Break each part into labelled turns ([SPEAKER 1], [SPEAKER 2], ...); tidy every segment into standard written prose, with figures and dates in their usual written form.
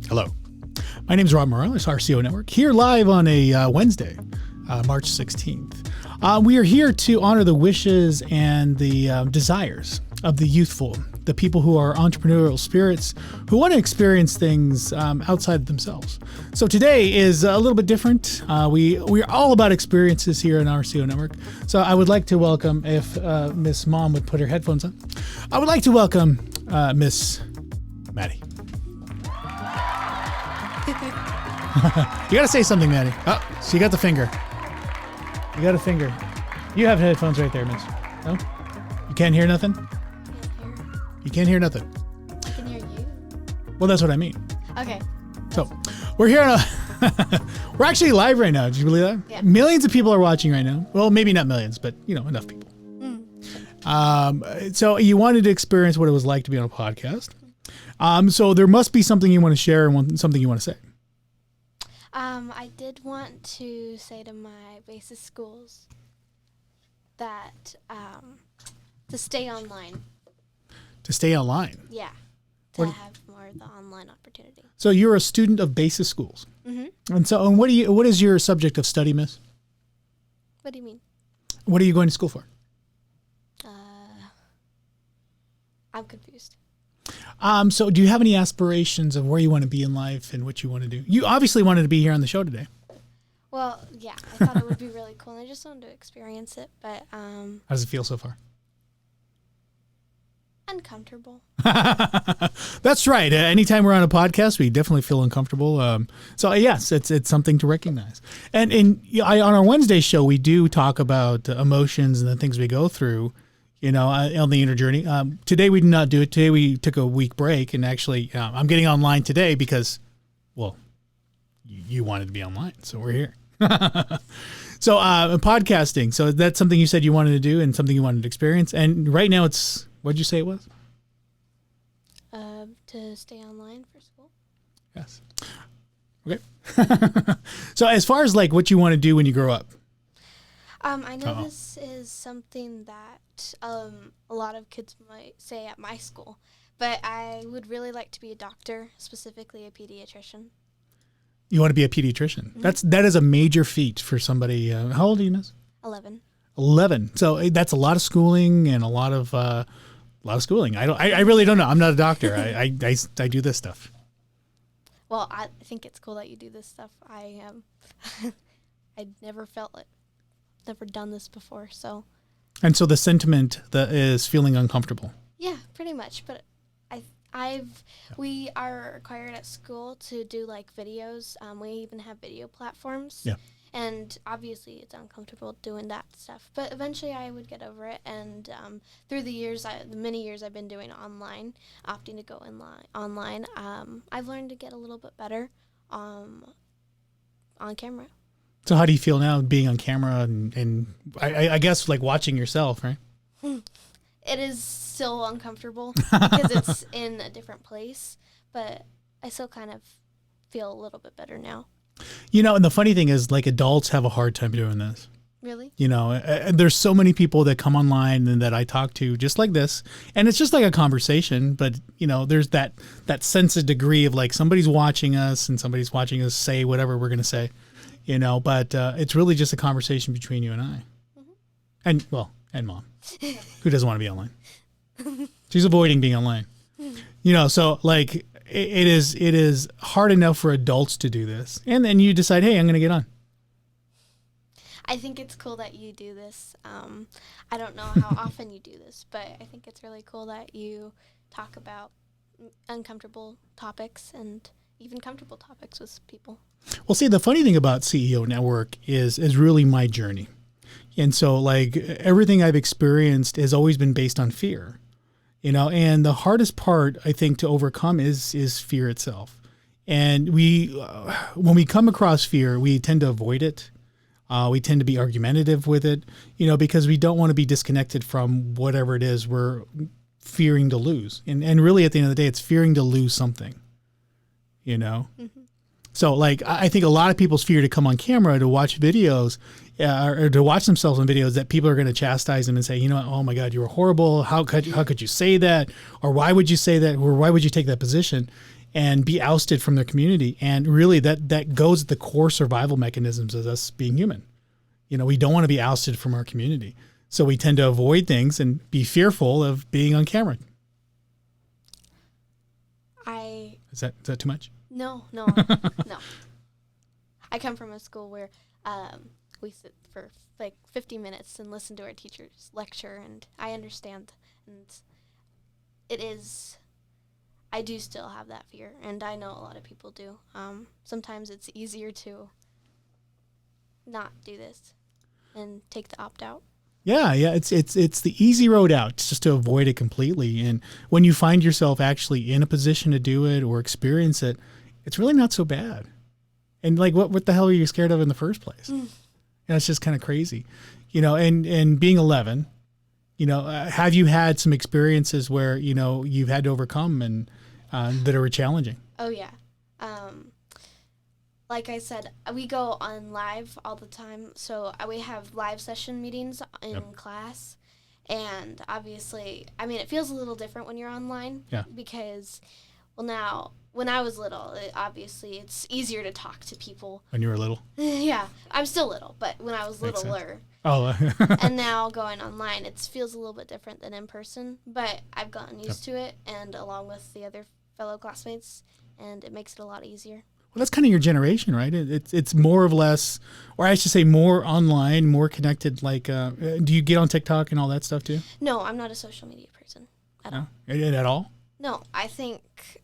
[SPEAKER 1] Hello. My name is Rob Morales, RCO Network, here live on a Wednesday, March 16th. We are here to honor the wishes and the desires of the youthful, the people who are entrepreneurial spirits, who want to experience things outside of themselves. So today is a little bit different. We're all about experiences here on RCO Network. So I would like to welcome, if Miss Mom would put her headphones on, I would like to welcome Miss Maddy. You gotta say something, Maddy. Oh, she got the finger. You got a finger. You have headphones right there, miss. No? You can't hear nothing? You can't hear nothing.
[SPEAKER 2] I can hear you.
[SPEAKER 1] Well, that's what I mean.
[SPEAKER 2] Okay.
[SPEAKER 1] So, we're here on we're actually live right now. Did you believe that?
[SPEAKER 2] Yeah.
[SPEAKER 1] Millions of people are watching right now. Well, maybe not millions, but, enough people. So you wanted to experience what it was like to be on a podcast. So there must be something you want to share and something you want to say.
[SPEAKER 2] I did want to say to my basis schools that to stay online.
[SPEAKER 1] To stay online?
[SPEAKER 2] Yeah. To have more of the online opportunity.
[SPEAKER 1] So you're a student of basis schools.
[SPEAKER 2] Mm-hmm.
[SPEAKER 1] And what is your subject of study, miss?
[SPEAKER 2] What do you mean?
[SPEAKER 1] What are you going to school for?
[SPEAKER 2] I'm confused.
[SPEAKER 1] So do you have any aspirations of where you want to be in life and what you want to do? You obviously wanted to be here on the show today.
[SPEAKER 2] Well, yeah, I thought it would be really cool, and I just wanted to experience it, but
[SPEAKER 1] How does it feel so far?
[SPEAKER 2] uncomfortable.
[SPEAKER 1] That's right. Anytime we're on a podcast, we definitely feel uncomfortable. So yes, it's something to recognize. And on our Wednesday show, we do talk about emotions and the things we go through, on the inner journey. Today we did not do it. Today we took a week break, and actually I'm getting online today because, well, you wanted to be online, so we're here. So podcasting. So that's something you said you wanted to do and something you wanted to experience. And right now it's, what'd you say it was?
[SPEAKER 2] To stay online for school.
[SPEAKER 1] Yes. Okay. So as far as like what you want to do when you grow up.
[SPEAKER 2] I know this is something that a lot of kids might say at my school, but I would really like to be a doctor, specifically a pediatrician.
[SPEAKER 1] You want to be a pediatrician? Mm-hmm. That is a major feat for somebody. How old are you, miss?
[SPEAKER 2] 11.
[SPEAKER 1] 11. So that's a lot of schooling and a lot of schooling. I really don't know. I'm not a doctor. I do this stuff.
[SPEAKER 2] Well, I think it's cool that you do this stuff. I never felt it. Never done this before, so. And
[SPEAKER 1] so the sentiment that is feeling uncomfortable.
[SPEAKER 2] Yeah, pretty much. But we are required at school to do like videos. We even have video platforms. Yeah. And obviously it's uncomfortable doing that stuff. But eventually I would get over it. And through the many years I've been doing opting to go online, I've learned to get a little bit better on camera.
[SPEAKER 1] So how do you feel now being on camera and I guess like watching yourself, right?
[SPEAKER 2] It is still uncomfortable because it's in a different place, but I still kind of feel a little bit better now.
[SPEAKER 1] And the funny thing is like adults have a hard time doing this.
[SPEAKER 2] Really?
[SPEAKER 1] There's so many people that come online and that I talk to just like this, and it's just like a conversation, but there's that sense of degree of like somebody's watching us and somebody's watching us say whatever we're going to say. But it's really just a conversation between you and I. Mm-hmm. And Mom, who doesn't want to be online. She's avoiding being online. So like it is hard enough for adults to do this. And then you decide, hey, I'm going to get on.
[SPEAKER 2] I think it's cool that you do this. I don't know how often you do this, but I think it's really cool that you talk about uncomfortable topics and even comfortable topics with people.
[SPEAKER 1] Well, see, the funny thing about CEO Network is really my journey. And so like everything I've experienced has always been based on fear, and the hardest part I think to overcome is fear itself. And when we come across fear, we tend to avoid it. We tend to be argumentative with it, because we don't want to be disconnected from whatever it is we're fearing to lose. And really at the end of the day, it's fearing to lose something, Mm-hmm. So like, I think a lot of people's fear to come on camera to watch videos or to watch themselves on videos that people are going to chastise them and say, oh my God, you were horrible. How could you say that? Or why would you say that? Or why would you take that position? and be ousted from their community. And really that goes at the core survival mechanisms of us being human. We don't want to be ousted from our community. So we tend to avoid things and be fearful of being on camera. Is that too much?
[SPEAKER 2] No. No. I come from a school where we sit for like 50 minutes and listen to our teacher's lecture, and I understand. And I do still have that fear, and I know a lot of people do. Sometimes it's easier to not do this and take the opt-out. Yeah,
[SPEAKER 1] it's the easy road out. It's just to avoid it completely. And when you find yourself actually in a position to do it or experience it, it's really not so bad. And like, what the hell are you scared of in the first place? It's just kind of crazy, and being 11, have you had some experiences where, you've had to overcome and that are challenging?
[SPEAKER 2] Oh, yeah. Like I said, we go on live all the time. So we have live session meetings in class. And obviously, it feels a little different when you're online. Yeah. Because, now, when I was little, obviously, it's easier to talk to people.
[SPEAKER 1] When you were little?
[SPEAKER 2] Yeah. I'm still little, but when I was littler.
[SPEAKER 1] Oh.
[SPEAKER 2] And now going online, it feels a little bit different than in person. But I've gotten used to it, and along with the other fellow classmates, and it makes it a lot easier.
[SPEAKER 1] Well, that's kind of your generation, right? It's more or less, or I should say more online, more connected. Like, do you get on TikTok and all that stuff too?
[SPEAKER 2] No, I'm not a social media person at all.
[SPEAKER 1] At all?
[SPEAKER 2] No, I think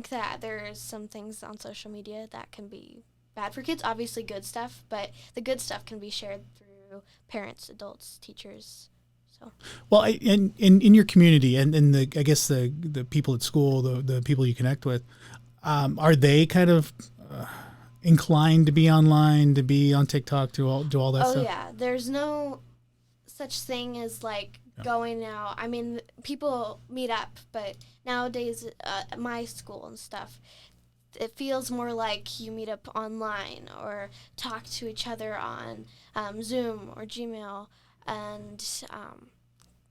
[SPEAKER 2] that there's some things on social media that can be bad for kids. Obviously good stuff, but the good stuff can be shared through parents, adults, teachers. So. Well,
[SPEAKER 1] in your community and I guess the people at school, the people you connect with, are they kind of inclined to be online, to be on TikTok, do all that stuff?
[SPEAKER 2] Oh yeah, there's no such thing as like going out. People meet up, but nowadays at my school and stuff, it feels more like you meet up online or talk to each other on Zoom or Gmail. And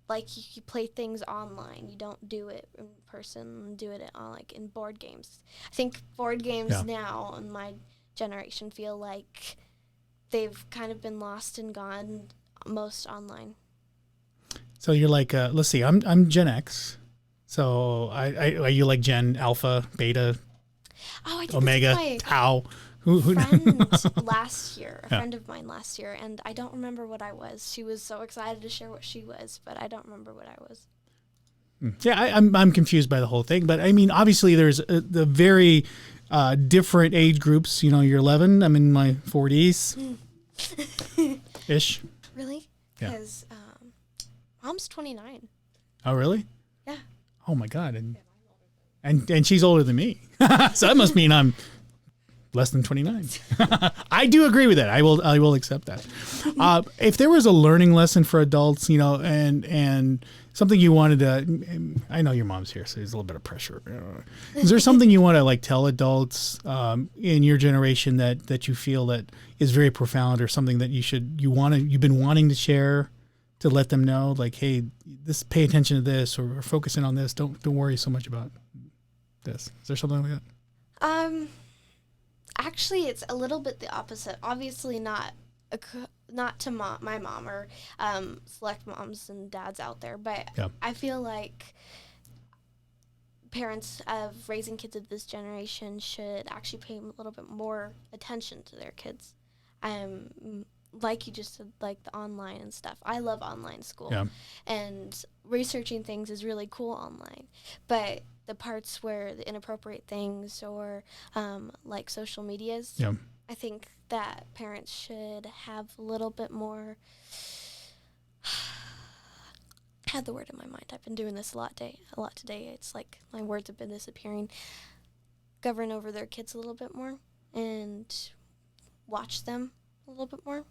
[SPEAKER 2] like you play things online, you don't do it in person. Do it on in board games. I think board games now in my generation feel like they've kind of been lost and gone most online.
[SPEAKER 1] So you're like, let's see, I'm Gen X. So are you like Gen Alpha, Beta, Omega, Tau?
[SPEAKER 2] Friend last year, a friend of mine last year, and I don't remember what I was. She was so excited to share what she was, but I don't remember what I was.
[SPEAKER 1] Yeah, I'm confused by the whole thing, but obviously there's the very different age groups. You're 11. I'm in my 40s, ish.
[SPEAKER 2] Really? Because Mom's 29.
[SPEAKER 1] Oh, really?
[SPEAKER 2] Yeah.
[SPEAKER 1] Oh my God, and she's older than me, so that must mean I'm less than 29. I do agree with that. I will accept that. If there was a learning lesson for adults, and something you wanted to, I know your mom's here, so there's a little bit of pressure. Is there something you want to tell adults in your generation that you feel that is very profound, or something that you've been wanting to share to let them know, like, hey, pay attention to this, or focus in on this. Don't worry so much about this. Is there something like that?
[SPEAKER 2] Actually, it's a little bit the opposite. Obviously, not to my mom or select moms and dads out there, but I feel like parents of raising kids of this generation should actually pay a little bit more attention to their kids. Like you just said, like the online and stuff. I love online school, and researching things is really cool online, but the parts where the inappropriate things or like social medias, I think that parents should have a little bit more. I had the word in my mind. I've been doing this a lot today. It's like my words have been disappearing. Govern over their kids a little bit more and watch them a little bit more.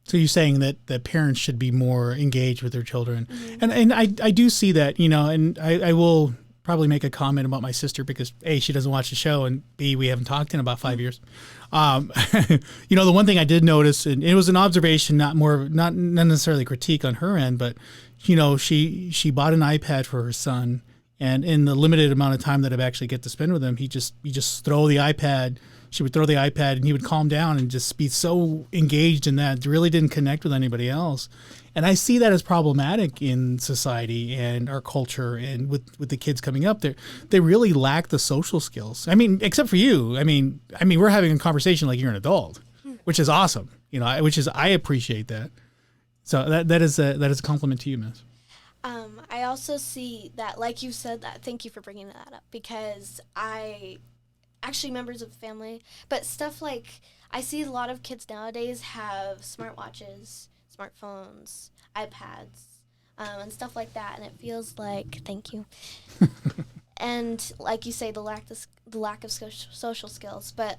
[SPEAKER 1] So you're saying that parents should be more engaged with their children. Mm-hmm. And I do see that, and I will probably make a comment about my sister because A, she doesn't watch the show, and B, we haven't talked in about 5 years. The one thing I did notice, and it was an observation, not necessarily critique on her end, but she bought an iPad for her son And in the limited amount of time that I actually get to spend with him, you just throw the iPad. She would throw the iPad, and he would calm down and just be so engaged in that. Really didn't connect with anybody else. And I see that as problematic in society and our culture, and with the kids coming up there, they really lack the social skills. I mean, except for you. I mean, we're having a conversation like you're an adult, which is awesome. You know, I appreciate that. So that is a compliment to you, Miss.
[SPEAKER 2] I also see that, like you said, that thank you for bringing that up, because actually members of the family, but stuff like I see a lot of kids nowadays have smartwatches, smartphones, iPads, and stuff like that, and it feels like thank you. And like you say, the lack of social skills, but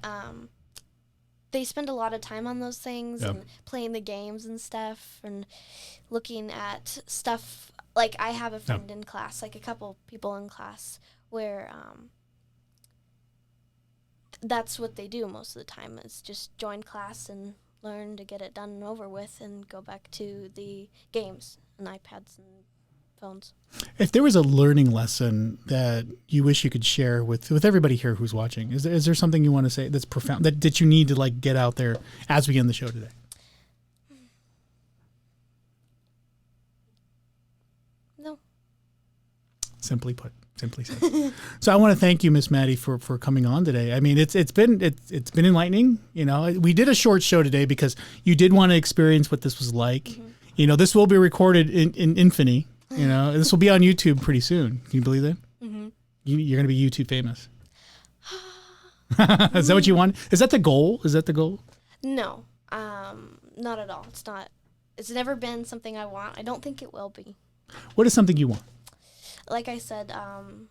[SPEAKER 2] they spend a lot of time on those things and playing the games and stuff and looking at stuff. Like I have a friend in class, like a couple people in class, where that's what they do most of the time, is just join class and learn to get it done and over with and go back to the games and iPads and phones.
[SPEAKER 1] If there was a learning lesson that you wish you could share with everybody here who's watching, is there something you want to say that's profound, that you need to like get out there as we end the show today?
[SPEAKER 2] No.
[SPEAKER 1] Simply put. Simply said. So I want to thank you, Miss Maddy, for coming on today. I mean, it's been enlightening. You know, we did a short show today because you did want to experience what this was like. Mm-hmm. You know, this will be recorded in infamy. You know, this will be on YouTube pretty soon. Can you believe that? Mm-hmm. You're going to be YouTube famous. Is that what you want? Is that the goal?
[SPEAKER 2] No, not at all. It's not. It's never been something I want. I don't think it will be.
[SPEAKER 1] What is something you want?
[SPEAKER 2] Like I said,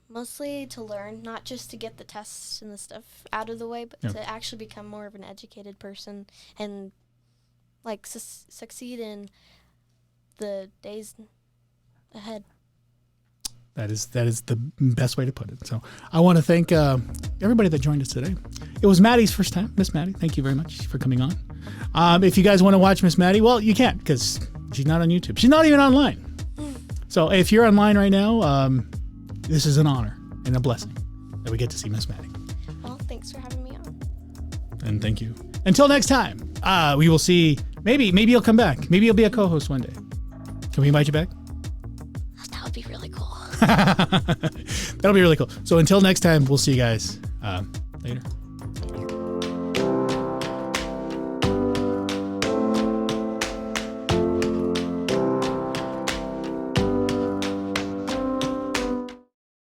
[SPEAKER 2] mostly to learn, not just to get the tests and the stuff out of the way, but to actually become more of an educated person and like succeed in the days ahead.
[SPEAKER 1] That is the best way to put it. So I want to thank everybody that joined us today. It was Maddy's first time. Miss Maddy, thank you very much for coming on. If you guys want to watch Miss Maddy, well, you can't because she's not on YouTube. She's not even online. So if you're online right now, this is an honor and a blessing that we get to see Miss Maddy.
[SPEAKER 2] Well, thanks for having me on.
[SPEAKER 1] And thank you. Until next time, we will see. Maybe you'll come back. Maybe you'll be a co-host one day. Can we invite you back?
[SPEAKER 2] That would be really cool.
[SPEAKER 1] That'll be really cool. So until next time, we'll see you guys later.